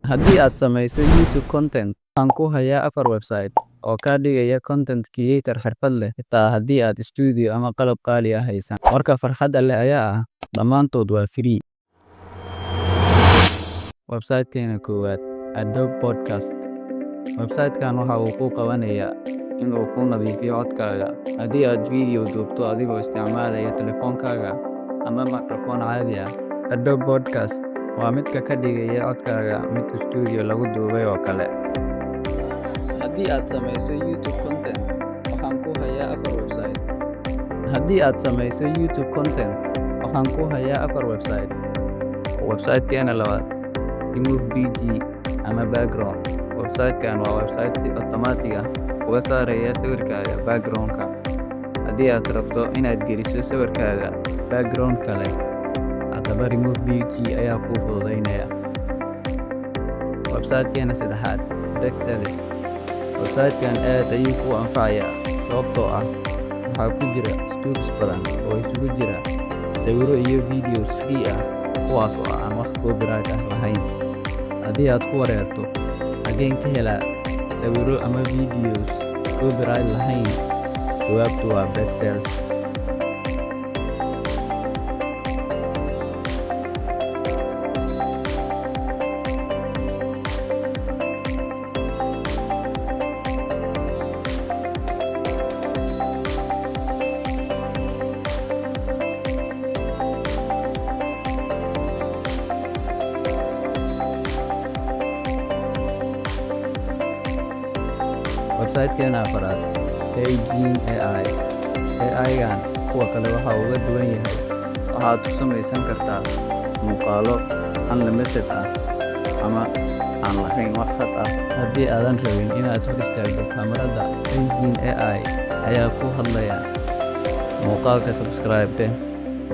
Haddii aad samayso YouTube content, waxaan ku hayaa 4 website oo ka dhigaya content creator xirfad leh, xitaa haddii aad studio ama qalab qaali ah haysan. Marka farxadda leh ayaa ah, dhammaantood waa free. Website-keena koowaad, Adobe Podcast. Website-kan waxa uu kuu qabanayaa in uu ku nadiifiyo codkaaga. Haddii aad video duubto adigoo isticmaalaya telefoonkaaga ama microphone caadi ah, Adobe Podcast waa midka ka dhigaya codkaaga mid studio lagu duubay oo kale. Haddii aad samayso YouTube content, waxaan ku hayaa 4 website. Haddii aad samayso YouTube content, waxaan ku hayaa 4 website. Website-keena labaad, Remove BG ama Background. Website-kan waa website si otomaatig ah uga saaraya sawirkaaga background-ka. Haddii aad rabto inaad geliso sawirkaaga background kale, haddaba Remove BG ayaa kuu fududaynaya. Website-keena saddexaad, Pexels. Website-kan aad ayuu kuu anfacayaa sababtoo ah waxaa ku jira tools badan oo isugu jira sawirro iyo videos free ah, kuwaas oo aan wax copyright ah lahayn. Haddii aad ku wareerto xageen ka helaa sawirro ama videos copyright lahayn, jawaabtu waa Pexels. Website-keena afaraad, Heygene AI. AI-gan kuwa kale waxa uu uga duwan yahay, waxaad ku samaysan kartaa muuqaallo unlimited ah ama aan lahayn wax khad ah. Haddii aadan rabin inaad hor istaagto kamarada, Heygene AI ayaa ku hadlaya. Muuqaalka subscribe,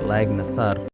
like na saar.